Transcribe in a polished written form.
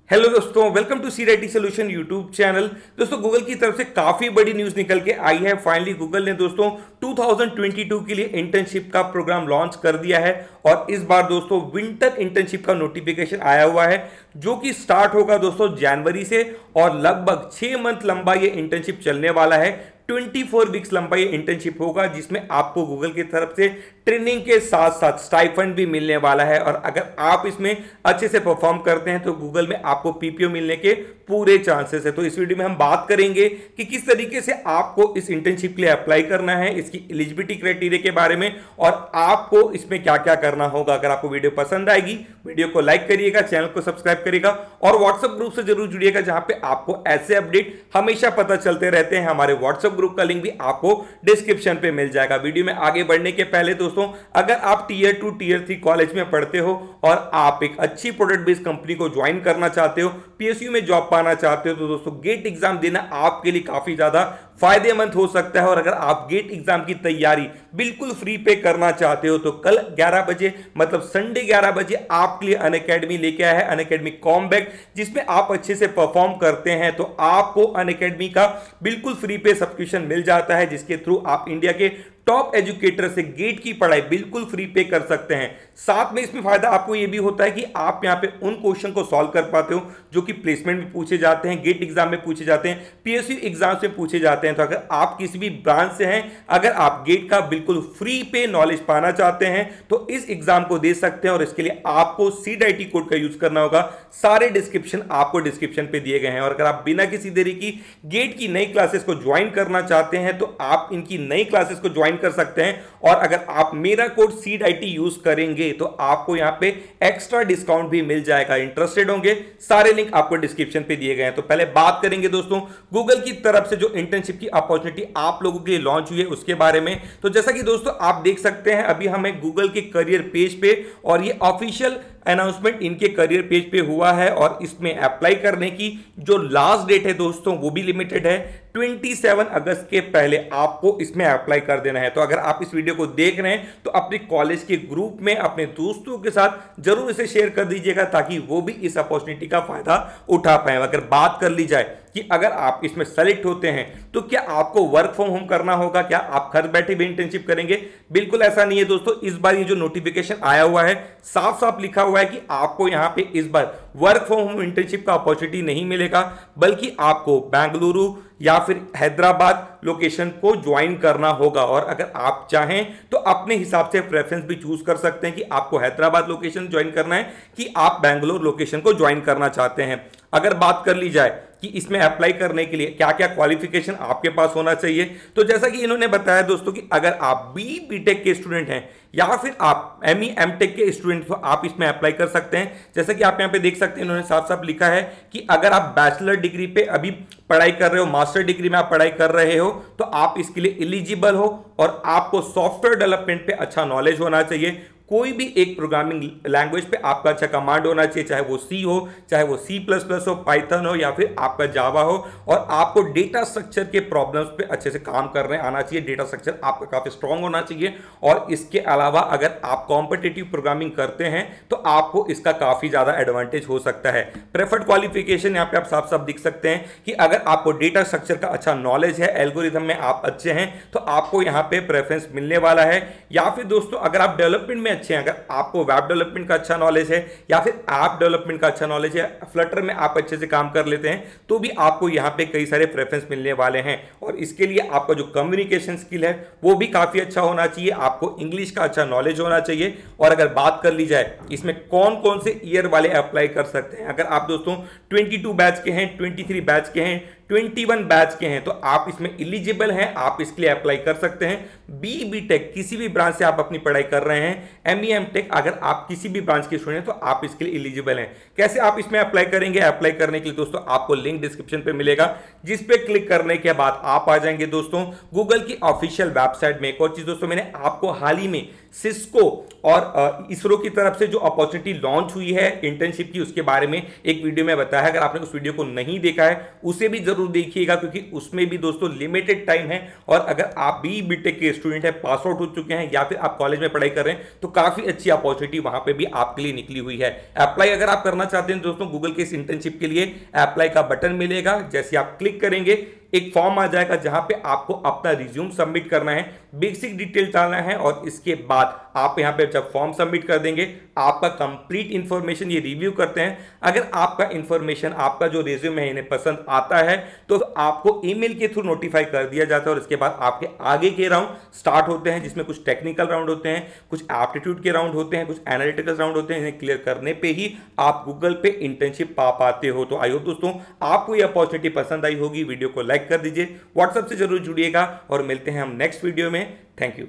Hello दोस्तों, welcome to SEEDIT solution YouTube channel. दोस्तों Google की तरफ से काफी बड़ी न्यूज निकल के आई है। फाइनली गूगल ने दोस्तों 2022 के लिए इंटर्नशिप का प्रोग्राम लॉन्च कर दिया है और इस बार दोस्तों विंटर इंटर्नशिप का नोटिफिकेशन आया हुआ है जो कि स्टार्ट होगा दोस्तों जनवरी से और लगभग 6 मंथ लंबा ये इंटर्नशिप चलने वाला है। 24 वीक्स लंबा ये इंटर्नशिप होगा जिसमें आपको गूगल की तरफ से ट्रेनिंग के साथ साथ स्टाइपेंड भी मिलने वाला है और अगर आप इसमें अच्छे से परफॉर्म करते हैं तो गूगल में आपको पीपीओ मिलने के पूरे चांसेस है। तो इस वीडियो में हम बात करेंगे कि किस तरीके से आपको इस इंटर्नशिप के लिए अप्लाई करना है, इसकी एलिजिबिलिटी क्राइटेरिया के बारे में और आपको इसमें क्या क्या करना होगा। अगर आपको वीडियो पसंद आएगी वीडियो को लाइक करिएगा, चैनल को सब्सक्राइब करिएगा और व्हाट्सएप ग्रुप से जरूर जुड़िएगा जहां पे आपको ऐसे अपडेट हमेशा पता चलते रहते हैं। हमारे व्हाट्सएप ग्रुप का लिंक भी आपको डिस्क्रिप्शन पे मिल जाएगा। वीडियो में आगे बढ़ने के पहले दोस्तों, अगर आप टीयर 2 टीयर 3 कॉलेज में पढ़ते हो और आप एक अच्छी प्रोडक्ट बेस्ड कंपनी को ज्वाइन करना चाहते हो, पीएसयू में जॉब पाना चाहते हो, तो दोस्तों गेट एग्जाम देना आपके लिए काफी ज्यादा फायदेमंद हो सकता है। और अगर आप गेट एग्जाम की तैयारी बिल्कुल फ्री पे करना चाहते हो तो कल 11 बजे मतलब संडे 11 बजे आपके लिए अनअकैडमी लेके आया है, अनअकैडमी कॉमबैक, जिसमें आप अच्छे से परफॉर्म करते हैं तो आपको अनअकैडमी का बिल्कुल फ्री पे सब्सक्रिप्शन मिल जाता है जिसके थ्रू आप इंडिया के टॉप एजुकेटर से गेट की पढ़ाई बिल्कुल फ्री पे कर सकते हैं। साथ में इसमें फायदा आपको यह भी होता है कि आप यहां पे उन क्वेश्चन को सॉल्व कर पाते हो जो कि प्लेसमेंट में पूछे जाते हैं, गेट एग्जाम में पूछे जाते हैं, पीएसयू एग्जाम में पूछे जाते हैं। तो अगर आप किसी भी ब्रांच से हैं, अगर आप गेट का बिल्कुल फ्री पे नॉलेज पाना चाहते हैं तो इस एग्जाम को दे सकते हैं और इसके लिए आपको SEEDIT कोड का यूज करना होगा। सारे डिस्क्रिप्शन आपको डिस्क्रिप्शन पे दिए गए हैं और अगर आप बिना किसी देरी की गेट की नई क्लासेस को ज्वाइन करना चाहते हैं तो आप इनकी नई क्लासेस को ज्वाइन कर सकते हैं और अगर आप मेरा कोड SEEDIT यूज करेंगे तो आपको यहां पे एक्स्ट्रा डिस्काउंट भी मिल जाएगा। इंटरेस्टेड होंगे, सारे लिंक आपको डिस्क्रिप्शन पे दिए गए हैं। तो पहले बात करेंगे दोस्तों गूगल की तरफ से जो इंटर्नशिप की अपॉर्चुनिटी आप लोगों के लिए लॉन्च हुई है उसके बारे में। तो जैसा कि दोस्तों आप देख सकते हैं अभी हमें गूगल के करियर पेज पे और ये ऑफिशियल अनाउंसमेंट इनके करियर पेज पे हुआ है और इसमें अप्लाई करने की जो लास्ट डेट है दोस्तों वो भी लिमिटेड है। 27 अगस्त के पहले आपको इसमें अप्लाई कर देना है। तो अगर आप इस वीडियो को देख रहे हैं तो अपने कॉलेज के ग्रुप में अपने दोस्तों के साथ जरूर इसे शेयर कर दीजिएगा ताकि वो भी इस अपॉर्चुनिटी का फायदा उठा पाए। अगर बात कर ली जाए कि अगर आप इसमें सेलेक्ट होते हैं तो क्या आपको वर्क फ्रॉम होम करना होगा, क्या आप घर बैठे भी इंटर्नशिप करेंगे? बिल्कुल ऐसा नहीं है दोस्तों। इस बार ये जो नोटिफिकेशन आया हुआ है साफ साफ लिखा हुआ है कि आपको यहां पे इस बार वर्क फ्रॉम होम इंटर्नशिप का अपॉर्चुनिटी नहीं मिलेगा बल्कि आपको बेंगलुरु या फिर हैदराबाद लोकेशन को ज्वाइन करना होगा। और अगर आप चाहें तो अपने हिसाब से प्रेफरेंस भी चूज कर सकते हैं कि आपको हैदराबाद लोकेशन ज्वाइन करना है कि आप बेंगलोर लोकेशन को ज्वाइन करना चाहते हैं। अगर बात कर ली जाए कि इसमें अप्लाई करने के लिए क्या क्या क्वालिफिकेशन आपके पास होना चाहिए, तो जैसा कि इन्होंने बताया दोस्तों कि अगर आप बीटेक के स्टूडेंट हैं या फिर आप एमई एमटेक के स्टूडेंट तो आप इसमें अप्लाई कर सकते हैं। जैसा कि आप यहां पे देख सकते हैं इन्होंने साफ साफ लिखा है कि अगर आप बैचलर डिग्री पे अभी पढ़ाई कर रहे हो, मास्टर डिग्री में आप पढ़ाई कर रहे हो तो आप इसके लिए एलिजिबल हो और आपको सॉफ्टवेयर डेवलपमेंट पे अच्छा नॉलेज होना चाहिए। कोई भी एक प्रोग्रामिंग लैंग्वेज पे आपका अच्छा कमांड होना चाहिए, चाहे वो सी हो, चाहे वो C++ हो, पाइथन हो या फिर आपका जावा हो। और आपको डेटा स्ट्रक्चर के प्रॉब्लम्स पे अच्छे से काम करने आना चाहिए, डेटा स्ट्रक्चर आपका काफी स्ट्रांग होना चाहिए। और इसके अलावा अगर आप कॉम्पिटिटिव प्रोग्रामिंग करते हैं तो आपको इसका काफी ज्यादा एडवांटेज हो सकता है। प्रेफर्ड क्वालिफिकेशन यहाँ पे आप साफ साफ दिख सकते हैं कि अगर आपको डेटा स्ट्रक्चर का अच्छा नॉलेज है, एल्गोरिथम में आप अच्छे हैं तो आपको यहाँ पे प्रेफरेंस मिलने वाला है। या फिर दोस्तों अगर आप डेवलपमेंट में अच्छे हैं, अगर आपको वेब डेवलपमेंट का अच्छा नॉलेज है या फिर ऐप डेवलपमेंट का अच्छा नॉलेज है, फ्लटर में आप अच्छे से काम कर लेते हैं तो भी आपको यहां पे कई सारे प्रेफरेंस मिलने वाले हैं। और इसके लिए आपका जो कम्युनिकेशन स्किल है वो भी काफी अच्छा होना चाहिए, आपको इंग्लिश का अच्छा नॉलेज होना चाहिए। और अगर बात कर ली जाए इसमें कौन कौन से ईयर वाले अप्लाई कर सकते हैं, अगर आप दोस्तों 22 बैच के हैं, 23 बैच के हैं, 21 बैच के हैं तो आप इसमें एलिजिबल हैं, आप इसके लिए अप्लाई कर सकते हैं। बीटेक किसी भी ब्रांच से आप अपनी पढ़ाई कर रहे हैं, एमई एमटेक अगर आप किसी भी ब्रांच के स्टूडेंट हैं तो आप इसके लिए एलिजिबल हैं। कैसे आप इसमें अप्लाई करेंगे? अप्लाई करने के लिए दोस्तों आपको लिंक डिस्क्रिप्शन पे मिलेगा जिस पे क्लिक करने के बाद आप आ जाएंगे दोस्तों गूगल की ऑफिशियल वेबसाइट में। एक और चीज दोस्तों मैंने आपको हाल ही में सिस्को और इसरो की तरफ से जो अपॉर्चुनिटी लॉन्च हुई है इंटर्नशिप की, उसके बारे में एक वीडियो में बताया है। अगर आपने उस वीडियो को नहीं देखा है उसे भी जरूर देखिएगा, क्योंकि उसमें भी दोस्तों लिमिटेड टाइम है, और अगर आप भी बीटेक के स्टूडेंट हैं, पास आउट हो चुके हैं या फिर आप कॉलेज में पढ़ाई कर रहे हैं, तो काफी अच्छी अपॉर्चुनिटी वहां पे भी आपके लिए निकली हुई है। अप्लाई अगर आप करना चाहते हैं दोस्तों गूगल के इस इंटर्नशिप के लिए, अप्लाई का बटन मिलेगा, जैसे आप क्लिक करेंगे एक फॉर्म आ जाएगा जहां पे आपको अपना रिज्यूम सबमिट करना है, बेसिक डिटेल डालना है, और इसके बाद आप यहां पे जब फॉर्म सबमिट कर देंगे आपका कंप्लीट इंफॉर्मेशन ये रिव्यू करते हैं। अगर आपका इंफॉर्मेशन, आपका जो रिज्यूम है इन्हें पसंद आता है तो आपको ईमेल के थ्रू नोटिफाई कर दिया जाता है, और इसके बाद आपके आगे के राउंड स्टार्ट होते हैं, जिसमें कुछ टेक्निकल राउंड होते हैं, कुछ एप्टीट्यूड के राउंड होते हैं, कुछ एनालिटिकल राउंड होते हैं। इन्हें क्लियर करने पे ही आप गूगल पे इंटर्नशिप पा पाते हो। तो आई होप दोस्तों आपको ये अपॉर्चुनिटी पसंद आई होगी। वीडियो को लाइक कर दीजिए, व्हाट्सएप से जरूर जुड़िएगा, और मिलते हैं हम नेक्स्ट वीडियो में। Thank you.